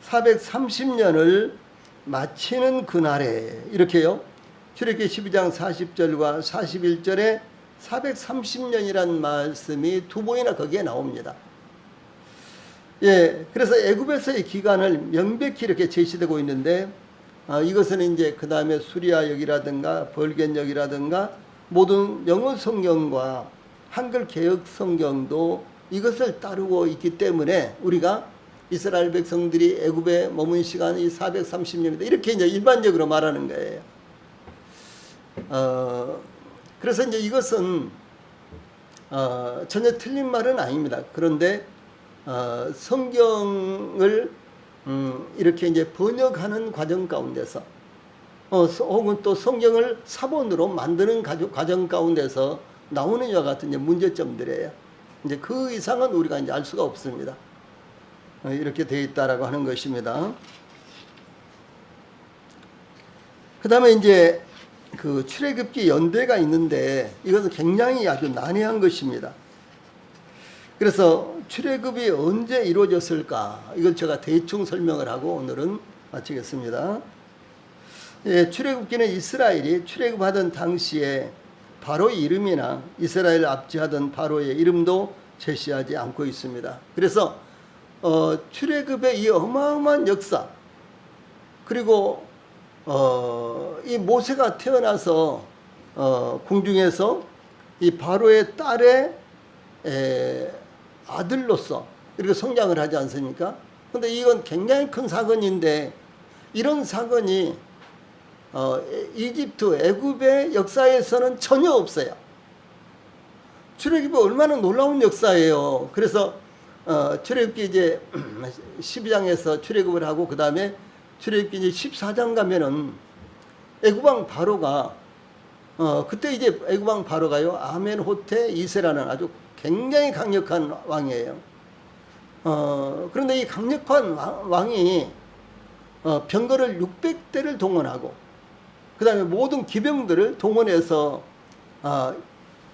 430년을 마치는 그날에 이렇게요. 출애굽기 12장 40절과 41절에 430년이라는 말씀이 두 번이나 거기에 나옵니다. 예, 그래서 애굽에서의 기간을 명백히 이렇게 제시되고 있는데, 이것은 이제 그 다음에 수리아역이라든가 벌겐역이라든가 모든 영어 성경과 한글 개역 성경도 이것을 따르고 있기 때문에 우리가 이스라엘 백성들이 애굽에 머문 시간이 430년이다 이렇게 이제 일반적으로 말하는 거예요. 그래서 이제 이것은 전혀 틀린 말은 아닙니다. 그런데 성경을 이렇게 이제 번역하는 과정 가운데서 혹은 또 성경을 사본으로 만드는 과정 가운데서 나오는 이와 같은 이제 문제점들이에요. 이제 그 이상은 우리가 이제 알 수가 없습니다. 이렇게 되어 있다라고 하는 것입니다. 그 다음에 이제 그 출애굽기 연대가 있는데 이것은 굉장히 아주 난해한 것입니다. 그래서 출애굽이 언제 이루어졌을까? 이걸 제가 대충 설명을 하고 오늘은 마치겠습니다. 예, 출애굽기는 이스라엘이 출애굽하던 당시에 바로의 이름이나 이스라엘 압지하던 바로의 이름도 제시하지 않고 있습니다. 그래서 출애굽의 이 어마어마한 역사, 그리고 이 모세가 태어나서 궁중에서 이 바로의 딸의 아들로서 이렇게 성장을 하지 않습니까? 근데 이건 굉장히 큰 사건인데, 이런 사건이 이집트, 애굽의 역사에서는 전혀 없어요. 출애굽이 얼마나 놀라운 역사예요. 그래서 출애굽기 이제 12장에서 출애굽을 하고 그 다음에 출애굽기 이제 14장 가면은 애굽왕 바로가 그때 이제 애굽왕 바로가요 아멘호테 2세라는 아주 굉장히 강력한 왕이에요. 그런데 이 강력한 왕이 병거를 600대를 동원하고 그 다음에 모든 기병들을 동원해서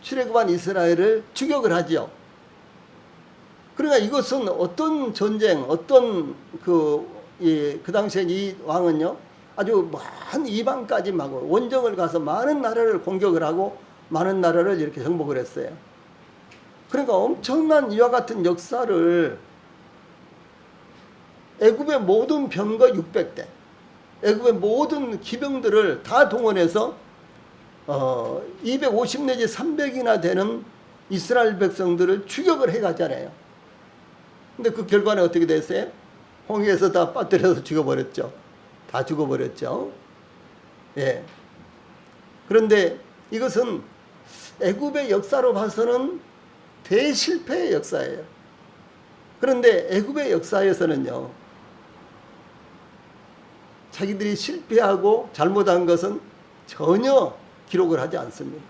출애굽한 이스라엘을 추격을 하지요. 그러니까 이것은 어떤 전쟁, 어떤 그 당시에 이 왕은요, 아주 많은 이방까지 막 원정을 가서 많은 나라를 공격을 하고 많은 나라를 이렇게 정복을 했어요. 그러니까 엄청난 이와 같은 역사를 애굽의 모든 병거 600대, 애굽의 모든 기병들을 다 동원해서 250 내지 300이나 되는 이스라엘 백성들을 추격을 해가잖아요. 근데 그 결과는 어떻게 됐어요? 홍해에서 다 빠뜨려서 죽어버렸죠. 다 죽어버렸죠. 예. 그런데 이것은 애굽의 역사로 봐서는 대실패의 역사예요. 그런데 애굽의 역사에서는요, 자기들이 실패하고 잘못한 것은 전혀 기록을 하지 않습니다.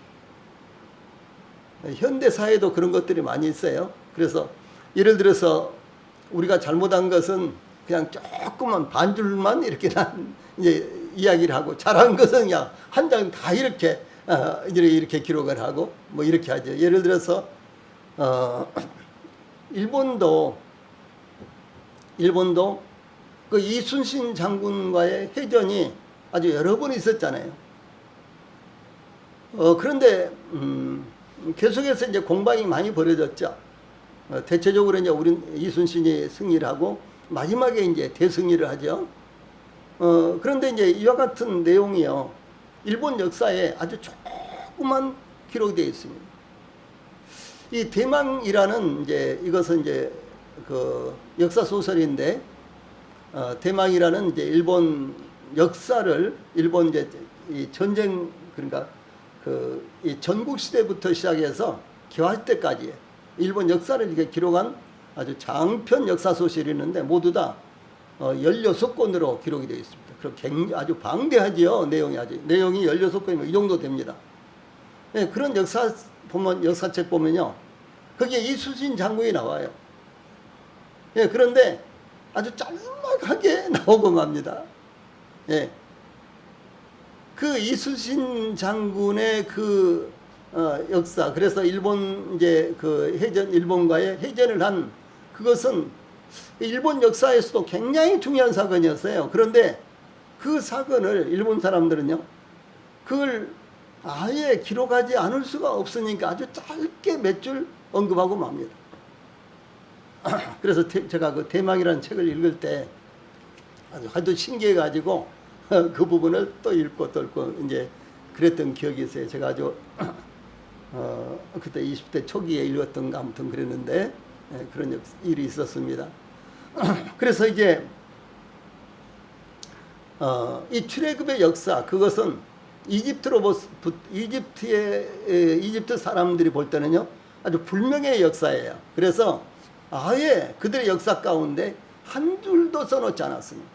현대사회도 그런 것들이 많이 있어요. 그래서 예를 들어서 우리가 잘못한 것은 그냥 조금만 반줄만 이렇게 이제 이야기를 하고, 잘한 것은 그냥 한 장 다 이렇게 기록을 하고 뭐 이렇게 하죠. 예를 들어서 일본도 그 이순신 장군과의 해전이 아주 여러 번 있었잖아요. 그런데 계속해서 이제 공방이 많이 벌어졌죠. 대체적으로 이제 우리 이순신이 승리를 하고 마지막에 이제 대승리를 하죠. 그런데 이제 이와 같은 내용이요, 일본 역사에 아주 조그만 기록되어 있습니다. 이 대망이라는 이것은 그 역사 소설인데, 대망이라는 일본 역사를, 일본 이 전쟁, 그러니까 이 전국 시대부터 시작해서 개화 때까지 일본 역사를 이렇게 기록한 아주 장편 역사 소설이 있는데 모두 다 16권으로 기록이 되어 있습니다. 그리고 아주 방대하지요. 내용이 16권이면 이 정도 됩니다. 네, 그런 역사책 보면요, 거기에 이순신 장군이 나와요. 예, 그런데 아주 짤막하게 나오고 맙니다. 예. 그 이순신 장군의 그 역사, 그래서 일본 일본과의 해전을 한 그것은 일본 역사에서도 굉장히 중요한 사건이었어요. 그런데 그 사건을 일본 사람들은요, 그걸 아예 기록하지 않을 수가 없으니까 아주 짧게 몇 줄 언급하고 맙니다. 그래서 제가 그 대망이라는 책을 읽을 때 아주 신기해가지고 그 부분을 또 읽고 이제 그랬던 기억이 있어요. 제가 아주 그때 20대 초기에 읽었던가 아무튼 그랬는데, 그런 일이 있었습니다. 그래서 이제 이 출애굽의 역사, 그것은 이집트 사람들이 볼 때는요, 아주 불명예의 역사예요. 그래서 아예 그들의 역사 가운데 한 줄도 써놓지 않았습니다.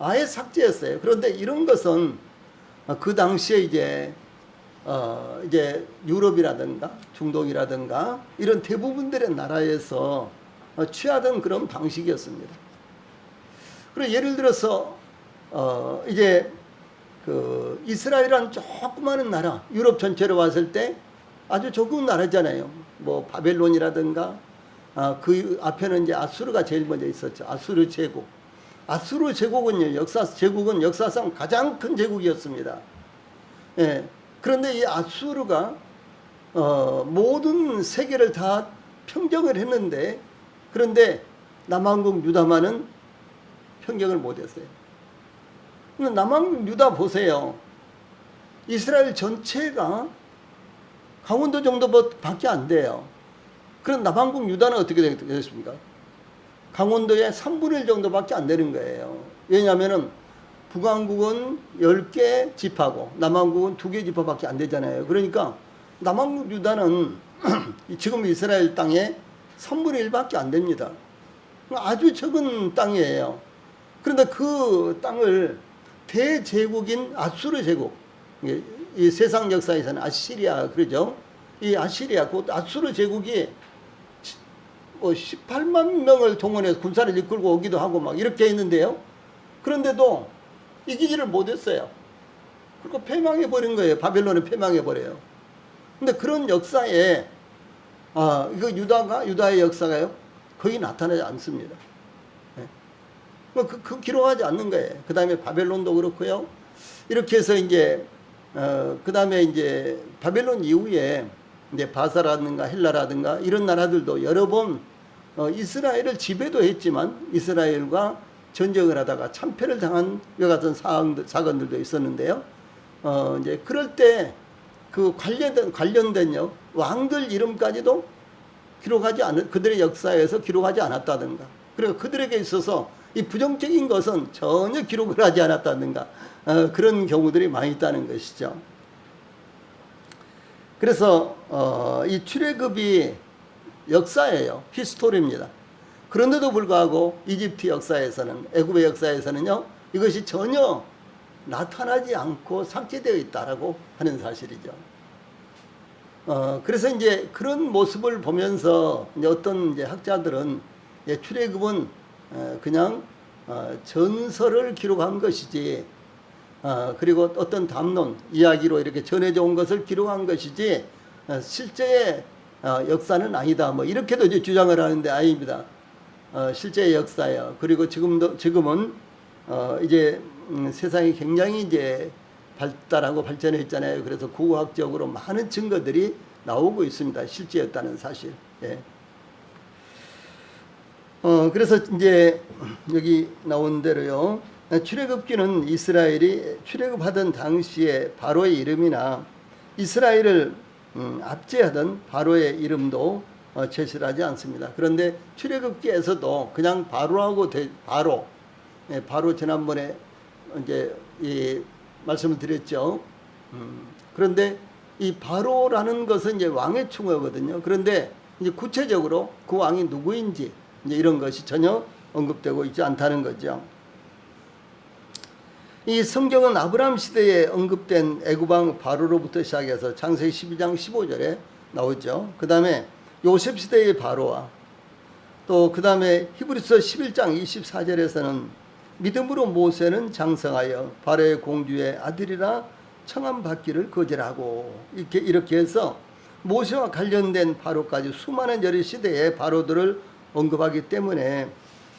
아예 삭제했어요. 그런데 이런 것은 그 당시에 이제 유럽이라든가 중동이라든가 이런 대부분들의 나라에서 취하던 그런 방식이었습니다. 그리고 예를 들어서 그 이스라엘이라는 조그마한 나라, 유럽 전체로 봤을 때 아주 적은 나라잖아요. 뭐 바벨론이라든가 그 앞에는 이제 아수르가 제일 먼저 있었죠. 아수르 제국. 아수르 제국은요, 제국은 역사상 가장 큰 제국이었습니다. 예. 그런데 이 아수르가 모든 세계를 다 평정을 했는데, 그런데 남왕국 유다만은 평정을 못했어요. 남왕국 유다 보세요. 이스라엘 전체가 강원도 정도밖에 안 돼요. 그럼 남왕국 유다는 어떻게 되겠습니까? 강원도의 3분의 1 정도밖에 안 되는 거예요. 왜냐하면 북왕국은 10개 지파고 남왕국은 2개 지파밖에 안 되잖아요. 그러니까 남왕국 유다는 지금 이스라엘 땅의 3분의 1밖에 안 됩니다. 아주 적은 땅이에요. 그런데 그 땅을 대제국인 아수르 제국, 이 세상 역사에서는 아시리아 그러죠. 이 아시리아, 그 아수르 제국이 18만 명을 동원해서 군사를 이끌고 오기도 하고 막 이렇게 했는데요. 그런데도 이기지를 못했어요. 그리고 패망해버린 거예요. 바벨론에 패망해버려요. 근데 그런 역사에, 이거 유다의 역사가요, 거의 나타나지 않습니다. 그 기록하지 않는 거예요. 그 다음에 바벨론도 그렇고요. 이렇게 해서 그 다음에 바벨론 이후에 이제 바사라든가 헬라라든가 이런 나라들도 여러 번 이스라엘을 지배도 했지만 이스라엘과 전쟁을 하다가 참패를 당한 여 같은 사건들도 있었는데요. 이제 그럴 때 그 관련된 왕들 이름까지도 그들의 역사에서 기록하지 않았다든가, 그리고 그들에게 있어서 이 부정적인 것은 전혀 기록을 하지 않았다든가, 그런 경우들이 많이 있다는 것이죠. 그래서 이 출애굽이 역사예요. 히스토리입니다. 그런데도 불구하고 이집트 역사에서는, 애굽의 역사에서는요, 이것이 전혀 나타나지 않고 삭제되어 있다라고 하는 사실이죠. 그래서 이제 그런 모습을 보면서 이제 어떤 이제 학자들은 출애굽은 그냥 전설을 기록한 것이지, 그리고 어떤 담론, 이야기로 이렇게 전해져 온 것을 기록한 것이지, 실제의 역사는 아니다. 뭐 이렇게도 이제 주장을 하는데 아닙니다. 실제의 역사예요. 그리고 지금은 이제 세상이 굉장히 이제 발달하고 발전했잖아요. 그래서 구호학적으로 많은 증거들이 나오고 있습니다. 실제였다는 사실. 예. 그래서 이제 여기 나온 대로요. 출애굽기는 이스라엘이 출애굽하던 당시에 바로의 이름이나 이스라엘을 압제하던 바로의 이름도 제시를 하지 않습니다. 그런데 출애굽기에서도 그냥 바로하고 바로 지난번에 이제 이 말씀을 드렸죠. 그런데 이 바로라는 것은 이제 왕의 충어거든요. 그런데 이제 구체적으로 그 왕이 누구인지 이제 이런 것이 전혀 언급되고 있지 않다는 거죠. 이 성경은 아브라함 시대에 언급된 애굽왕 바로로부터 시작해서 창세기 12장 15절에 나오죠. 그 다음에 요셉 시대의 바로와 또 그 다음에 히브리서 11장 24절에서는 믿음으로 모세는 장성하여 바로의 공주의 아들이라 청함받기를 거절하고 이렇게 해서 모세와 관련된 바로까지 수많은 여러 시대의 바로들을 언급하기 때문에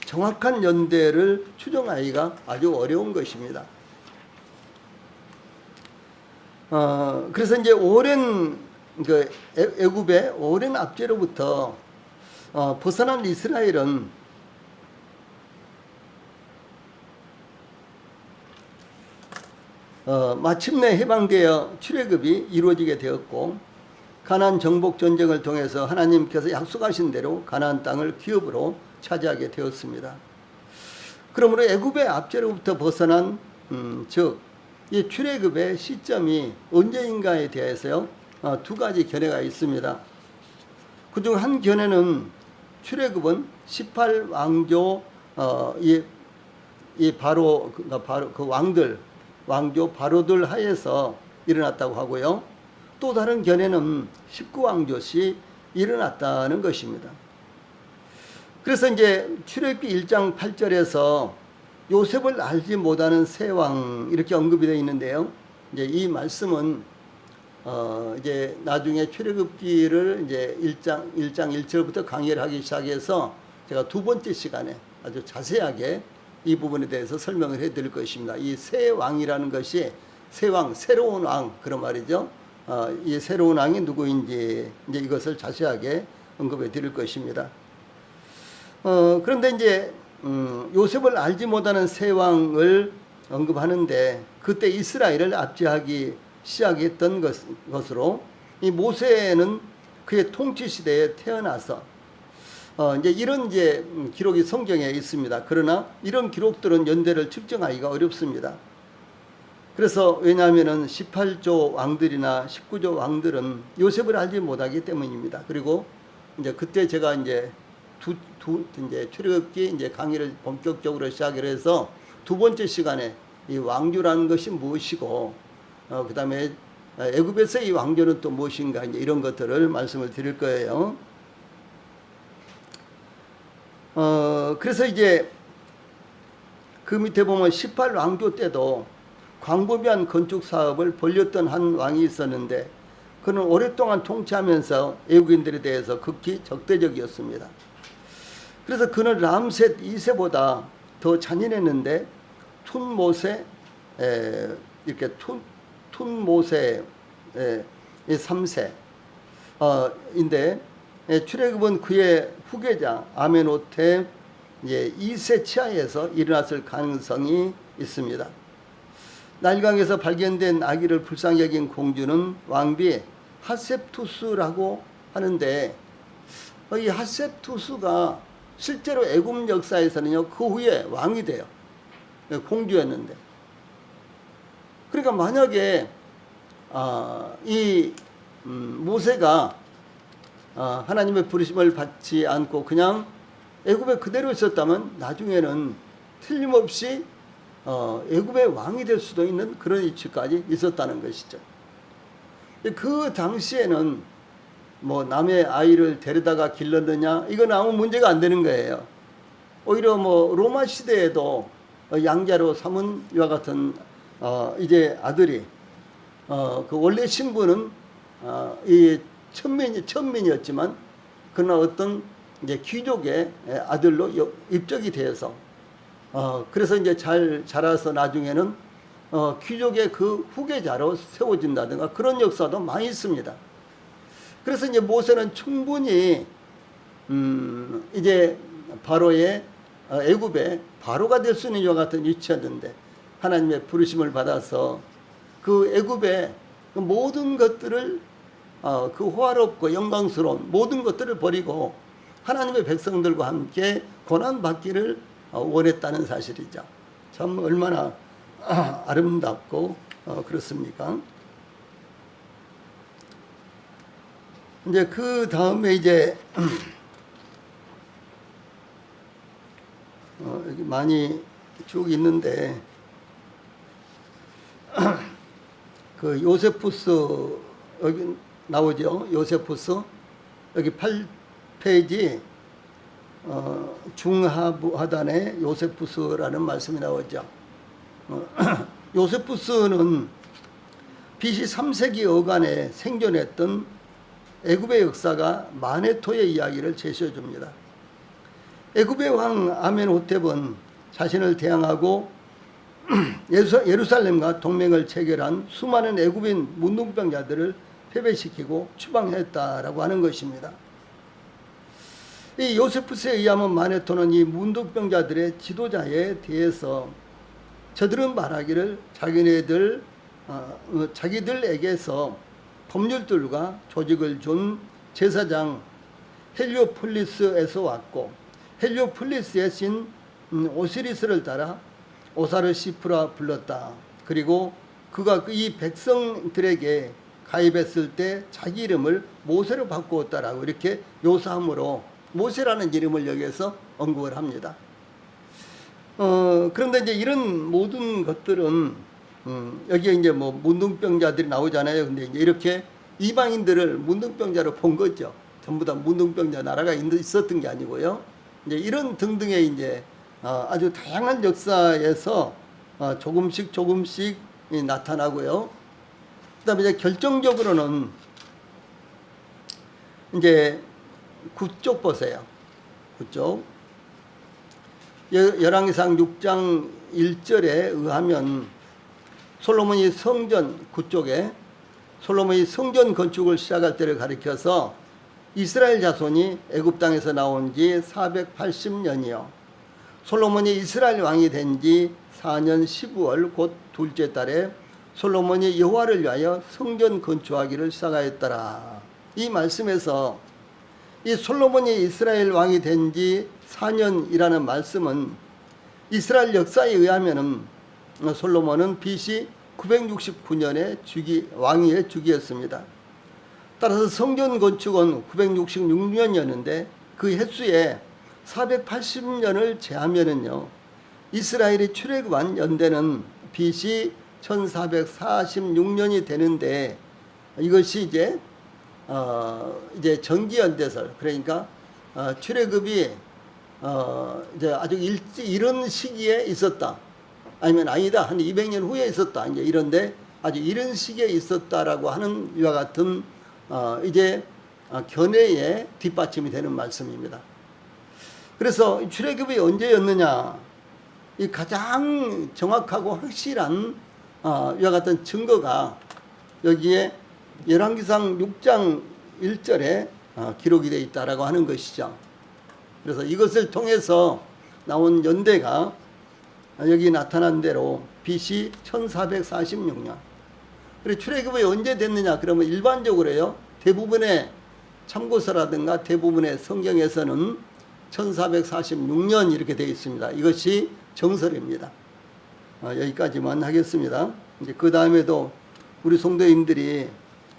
정확한 연대를 추정하기가 아주 어려운 것입니다. 그래서 이제 오랜 애굽의 오랜 압제로부터 벗어난 이스라엘은 마침내 해방되어 출애굽이 이루어지게 되었고 가나안 정복 전쟁을 통해서 하나님께서 약속하신 대로 가나안 땅을 기업으로 차지하게 되었습니다. 그러므로 애굽의 압제로부터 벗어난 즉 이 출애굽의 시점이 언제인가에 대해서요 두 가지 견해가 있습니다. 그중 한 견해는 출애굽은 18왕조 이 바로 그 왕조 바로들 하에서 일어났다고 하고요. 또 다른 견해는 19왕조 시 일어났다는 것입니다. 그래서 이제 출애굽기 1장 8절에서 요셉을 알지 못하는 새 왕 이렇게 언급이 되어 있는데요. 이제 이 말씀은 이제 나중에 출애굽기를 이제 1장 1절부터 강의를 하기 시작해서 제가 두 번째 시간에 아주 자세하게 이 부분에 대해서 설명을 해드릴 것입니다. 이 새 왕이라는 것이 새 왕, 새로운 왕 그런 말이죠. 이 새로운 왕이 누구인지 이제 이것을 자세하게 언급해 드릴 것입니다. 그런데 이제 요셉을 알지 못하는 새 왕을 언급하는데 그때 이스라엘을 압제하기 시작했던 것으로 이 모세는 그의 통치 시대에 태어나서 이제 이런 이제 기록이 성경에 있습니다. 그러나 이런 기록들은 연대를 측정하기가 어렵습니다. 그래서 왜냐하면은 18조 왕들이나 19조 왕들은 요셉을 알지 못하기 때문입니다. 그리고 이제 그때 제가 이제 이제 출애굽기 이제 강의를 본격적으로 시작을 해서 두 번째 시간에 이 왕조라는 것이 무엇이고 그다음에 애굽에서 이 왕조는 또 무엇인가 이제 이런 것들을 말씀을 드릴 거예요. 그래서 이제 그 밑에 보면 18왕조 때도 광범위한 건축 사업을 벌였던 한 왕이 있었는데 그는 오랫동안 통치하면서 애국인들에 대해서 극히 적대적이었습니다. 그래서 그는 람셋 2세보다 더 잔인했는데 툰모세 이렇게 툰모세 3세 인데 출애굽은 그의 후계자 아멘호테 2세 치하에서 일어났을 가능성이 있습니다. 나일강에서 발견된 아기를 불쌍히 여긴 공주는 왕비 하셉투스라고 하는데 이 하셉투스가 실제로 애굽 역사에서는요 그 후에 왕이 돼요. 공주였는데. 그러니까 만약에 이 모세가 하나님의 부르심을 받지 않고 그냥 애굽에 그대로 있었다면 나중에는 틀림없이 애굽의 왕이 될 수도 있는 그런 위치까지 있었다는 것이죠. 그 당시에는 뭐 남의 아이를 데려다가 길렀느냐 이건 아무 문제가 안 되는 거예요. 오히려 뭐 로마 시대에도 양자로 삼은 이와 같은 이제 아들이 그 원래 신부는 이 천민이었지만 그러나 어떤 이제 귀족의 아들로 입적이 되어서 그래서 이제 잘 자라서 나중에는 귀족의 그 후계자로 세워진다든가 그런 역사도 많이 있습니다. 그래서 이제 모세는 충분히 이제 바로의 애굽의 바로가 될 수 있는 이와 같은 위치였는데 하나님의 부르심을 받아서 그 애굽의 그 모든 것들을 그 호화롭고 영광스러운 모든 것들을 버리고 하나님의 백성들과 함께 고난 받기를 원했다는 사실이죠. 참 얼마나 아름답고 그렇습니까? 이제 그 다음에 이제 여기 많이 쭉 있는데 그 요세푸스 여기 나오죠. 요세푸스 여기 8페이지 중하부 하단에 요세푸스라는 말씀이 나오죠. 요세푸스는 BC 3세기 어간에 생존했던 애굽의 역사가 마네토의 이야기를 제시해 줍니다. 애굽의 왕 아멘호텝은 자신을 대항하고 예루살렘과 동맹을 체결한 수많은 애굽인 문둥병자들을 패배시키고 추방했다라고 하는 것입니다. 이 요세푸스에 의하면 마네토는 이 문둥병자들의 지도자에 대해서 저들은 말하기를 자기들에게서 법률들과 조직을 준 제사장 헬리오폴리스에서 왔고 헬리오폴리스의 신 오시리스를 따라 오사르시프라 불렀다. 그리고 그가 이 백성들에게 가입했을 때 자기 이름을 모세로 바꾸었다라고 이렇게 묘사함으로 모세라는 이름을 여기에서 언급을 합니다. 그런데 이제 이런 모든 것들은 여기에 이제 뭐 문둥병자들이 나오잖아요. 근데 이제 이렇게 이방인들을 문둥병자로 본 거죠. 전부 다 문둥병자 나라가 있었던 게 아니고요. 이제 이런 등등의 이제 아주 다양한 역사에서 조금씩 나타나고요. 그다음에 이제 결정적으로는 이제 9쪽 보세요. 9쪽. 열왕기상 6장 1절에 의하면 솔로몬이 성전 9쪽에 솔로몬이 성전 건축을 시작할 때를 가리켜서 이스라엘 자손이 애굽 땅에서 나온 지 480년이요. 솔로몬이 이스라엘 왕이 된 지 4년 12월 곧 둘째 달에 솔로몬이 여호와를 위하여 성전 건축하기를 시작하였더라. 이 말씀에서 이 솔로몬이 이스라엘 왕이 된 지 4년이라는 말씀은 이스라엘 역사에 의하면은 솔로몬은 BC 969년에 왕위의 주기였습니다. 따라서 성전 건축은 966년이었는데 그 횟수에 480년을 제하면은요 이스라엘이 출애굽한 연대는 BC 1446년이 되는데 이것이 이제 정기연대설 그러니까 출애굽이 이제 아주 이런 시기에 있었다. 아니면 아니다 한 200년 후에 있었다. 이제 이런데 아주 이런 시기에 있었다라고 하는 이와 같은 이제 견해에 뒷받침이 되는 말씀입니다. 그래서 출애굽이 언제였느냐? 이 가장 정확하고 확실한 이와 같은 증거가 여기에 열왕기상 6장 1절에 기록이 되어 있다라고 하는 것이죠. 그래서 이것을 통해서 나온 연대가 여기 나타난 대로 BC 1446년. 그리고 출애굽이 언제 됐느냐? 그러면 일반적으로요. 대부분의 참고서라든가 대부분의 성경에서는 1446년 이렇게 되어 있습니다. 이것이 정설입니다. 여기까지만 하겠습니다. 이제 그 다음에도 우리 성도님들이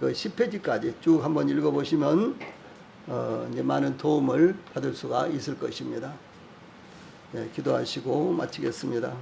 그 10페이지까지 쭉 한번 읽어보시면 이제 많은 도움을 받을 수가 있을 것입니다. 네, 기도하시고 마치겠습니다.